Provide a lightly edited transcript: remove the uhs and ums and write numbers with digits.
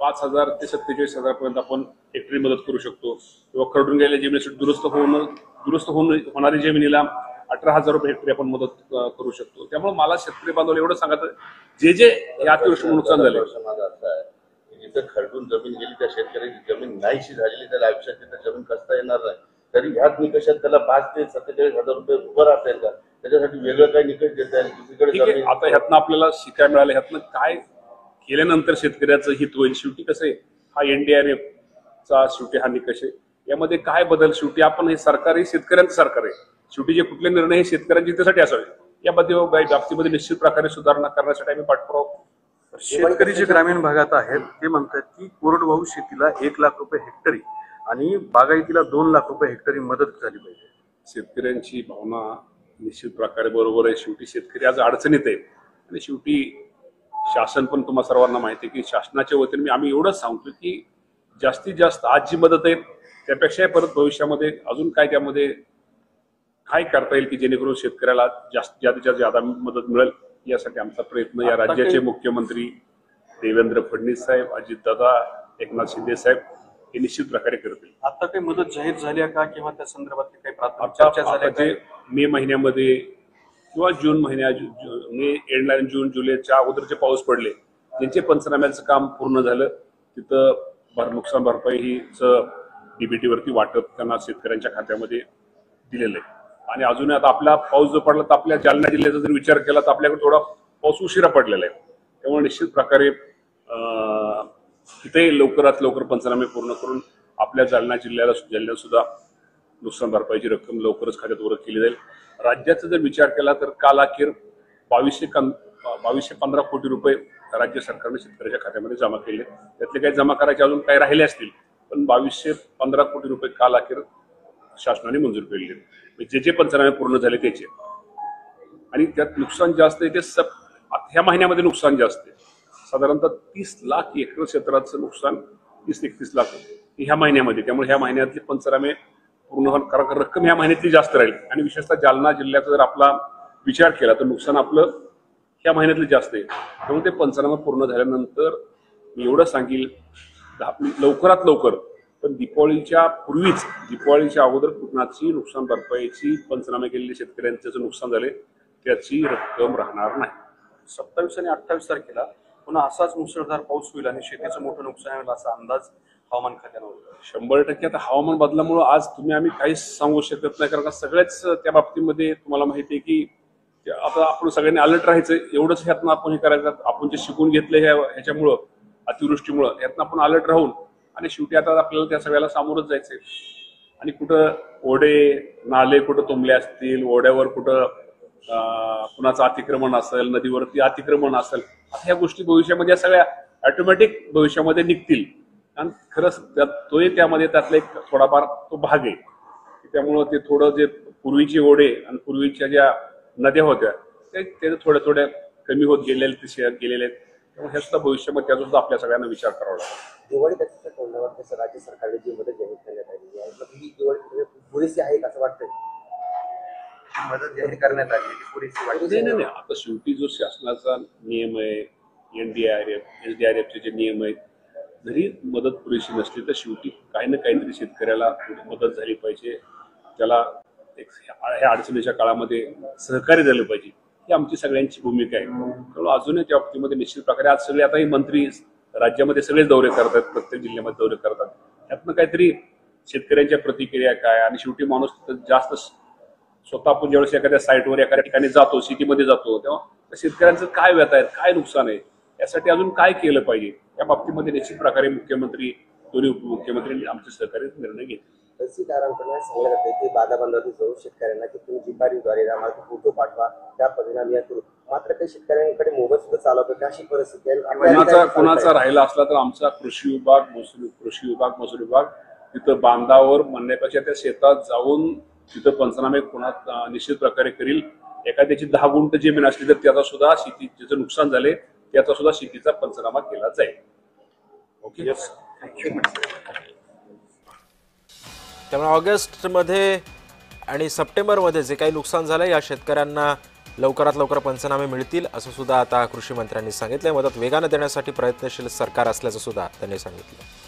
5,000 ते 47,000 पर्यंत आपण हेक्टरी मदत करू शकतो किंवा खरडून गेलेल्या जमिनीसाठी दुरुस्त होणारी जमिनीला 18,000 रुपये हेक्टरी आपण मदत करू शकतो. त्यामुळे मला शेतकरी बांधवाला एवढं सांगायचं, जे या अतिवृष्टीमुळे नुकसान झाले, जिथं खरडून जमीन गेली त्या शेतकऱ्याची जमीन नाहीशी झालेली, त्याला आयुष्यात तिथं जमीन कसता येणार नाही, तरी ह्याच निकषात त्याला 5 ते 47,000 रुपये उभं राहता येईल का? त्याच्यासाठी वेगळं काही निकष देता येईल? आता ह्यातनं आपल्याला शिकायला मिळालं, ह्यातनं काय केल्यानंतर शेतकऱ्याचं हित होईल. शेवटी कसं आहे, हा NDRF चा शेवटी हा निकष आहे. यामध्ये काय बदल, शेवटी आपण हे सरकार हे शेतकऱ्यांचं सरकार आहे. शेवटी जे कुठले निर्णय हे शेतकऱ्यांच्या हितासाठी असावे, या बाबतीमध्ये निश्चित प्रकारे सुधारणा करण्यासाठी आम्ही पाठपुरावा. शेतकरी जे ग्रामीण भागात आहेत ते म्हणतात की कोरडवाहू शेतीला 1 लाख रुपये हेक्टरी आणि बागायतीला 2 लाख रुपये हेक्टरी मदत झाली पाहिजे. शेतकऱ्यांची भावना निश्चित प्रकारे बरोबर आहे. शेवटी शेतकरी आज अडचणीत आहे आणि शेवटी शासन पण तुम्हा सर्वांना माहिती आहे की शासनाच्या वतीने आम्ही एवढंच सांगतो की जास्तीत जास्त आज जी मदत आहे त्यापेक्षा परत भविष्यामध्ये अजून काय त्यामध्ये काय करता येईल की जेणेकरून शेतकऱ्याला जास्तीत जास्त मदत मिळेल, यासाठी आमचा प्रयत्न या राज्याचे मुख्यमंत्री देवेंद्र फडणवीस साहेब, अजितदादा, एकनाथ शिंदे साहेब हे निश्चित प्रकारे करतील. आता काही मदत जाहीर झाली आहे का किंवा त्या संदर्भात काही प्राथमिक चर्चा झाली? मे महिन्यामध्ये किंवा जून महिन्यात, मे एंडला जून जुलैच्या अगोदरचे पाऊस पडले, ज्यांचे पंचनाम्याचं काम पूर्ण झालं, तिथं नुकसान भरपाई हीच DBT वरती वाटप त्यांना शेतकऱ्यांच्या खात्यामध्ये दिलेलं आहे. आणि अजून आता आपला पाऊस जो पडला तर आपल्या जालना जिल्ह्याचा जर विचार केला तर आपल्याकडे थोडा पाऊस उशिरा पडलेला आहे. त्यामुळे निश्चित प्रकारे तिथे लवकरात लवकर पंचनामे पूर्ण करून आपल्या जालना जिल्ह्याला सुद्धा नुकसान भरपाईची रक्कम लवकरच खात्यात वर केली जाईल. राज्याचा जर विचार केला तर काल अखेर 2215 कोटी रुपये राज्य सरकारने शेतकऱ्याच्या खात्यामध्ये जमा केले. त्यातले काही जमा करायचे अजून काही राहिले असतील, पण 2215 कोटी रुपये काल अखेर शासनाने मंजूर केले. जे पंचनामे पूर्ण झाले त्याचे. आणि त्यात नुकसान जास्त आहे ते ह्या महिन्यामध्ये नुकसान जास्त आहे. साधारणतः 30 लाख एकर क्षेत्राचं नुकसान, 30-31 लाख ह्या महिन्यामध्ये. त्यामुळे ह्या महिन्यातले पंचनामे पूर्ण कारण रक्कम ह्या महिन्यातली जास्त राहील. आणि विशेषतः जालना जिल्ह्याचा जर आपला विचार केला तर नुकसान आपलं ह्या महिन्यातलं जास्त आहे. त्यामुळे ते पंचनामे पूर्ण झाल्यानंतर मी एवढं सांगेल लवकरात लवकर, पण दिवाळीच्या अगोदर कुणाची नुकसान भरपाईची पंचनामे केलेले शेतकऱ्यांचं नुकसान झाले त्याची रक्कम राहणार नाही. 27 आणि 28 तारखेला पुन्हा असाच मुसळधार पाऊस होईल आणि शेतीचं मोठं नुकसान होईल असा अंदाज हवामान खात्यानं. 100% आता हवामान बदलामुळे आज आज काहीच सांगू शकत नाही, कारण सगळ्याच त्या बाबतीमध्ये तुम्हाला माहिती आहे की आता आपण सगळ्यांनी अलर्ट राहायचं. एवढंच ह्यातनं आपण हे करायचं, आपण जे शिकून घेतलं ह्याच्यामुळं अतिवृष्टीमुळं ह्यातनं आपण अलर्ट राहून आणि शेवटी आता आपल्याला त्या सगळ्याला सामोरच जायचंय. आणि कुठं ओढे नाले कुठं तुंबले असतील, ओढ्यावर कुठं कुणाचं अतिक्रमण असेल, नदीवरती अतिक्रमण असेल, आता ह्या गोष्टी भविष्यामध्ये या सगळ्या ऑटोमॅटिक भविष्यामध्ये निघतील. आणि खरंच त्यामध्ये त्यातला एक थोडाफार तो भाग आहे. त्यामुळं ते थोडं जे पूर्वीचे ओढे आणि पूर्वीच्या ज्या नद्या होत्या ते थोड्या कमी होत गेलेले आहेत. त्यामुळे हे सुद्धा भविष्यामध्ये त्याचा सुद्धा आपल्या सगळ्यांना विचार करावा लागतो. दिवाळी त्याच्या तोंडावर राज्य सरकारने जी मदत जाहीर करण्यात आली आहे ही दिवाळी पुरेशी आहे असं वाटतंय? मदत जाहीर करण्यात आली पुरेशी वाटते? नाही. आता शेवटी जो शासनाचा नियम आहे, NDRF SDRF चे जे नियम आहेत, जरी मदत पुरेशी नसली तर शेवटी काही ना काहीतरी शेतकऱ्याला मदत झाली पाहिजे. त्याला ह्या अडचणीच्या काळामध्ये सहकार्य झालं पाहिजे, ही आमची सगळ्यांची भूमिका आहे. त्यामुळे अजूनही त्या बाबतीमध्ये निश्चित प्रकारे आज सगळे आता ही मंत्री राज्यामध्ये सगळेच दौरे करतात, प्रत्येक जिल्ह्यामध्ये दौरे करतात. त्यातनं काहीतरी शेतकऱ्यांच्या प्रतिक्रिया काय, आणि शेवटी माणूस जास्त स्वतः आपण ज्यावेळेस एखाद्या साईटवर एखाद्या ठिकाणी जातो, सिटीमध्ये जातो, तेव्हा शेतकऱ्यांचं काय व्यथा आहेत, काय नुकसान आहे, यासाठी अजून काय केलं पाहिजे, या बाबतीमध्ये निश्चित प्रकारे मुख्यमंत्री, दोन्ही उपमुख्यमंत्र्यांनी आमचे सहकारी निर्णय घेतले. तहसीलदारांकडून सांगण्यात येते की बाधाबंधावरती जाऊ शेतकऱ्यांना की तुम्ही जिपारीद्वारे आम्हाला फोटो पाठवा, त्या पद्धतीने करू. मात्र काही शेतकऱ्यांकडे मोबाईल सुद्धा चालवतो, अशी परिस्थिती आहे. कोणाचा राहिला असला तर आमचा कृषी विभाग, महसूल विभाग तिथं बांधावर म्हणण्यापेक्षा त्या शेतात जाऊन तिथं पंचनामे कोणा निश्चित प्रकारे करील. एखाद्याची 10 गुंठ जमीन असली तर त्याचा सुद्धा ज्याचं नुकसान झाले त्याचा सुद्धा शेतीचा पंचनामा केला जाईल. ओके, त्यामुळे ऑगस्टमध्ये आणि सप्टेंबरमध्ये जे काही नुकसान झालं या शेतकऱ्यांना लवकरात लवकर पंचनामे मिळतील असं सुद्धा आता कृषी मंत्र्यांनी सांगितलंय. मदत वेगानं देण्यासाठी प्रयत्नशील सरकार असल्याचं सुद्धा त्यांनी सांगितलं.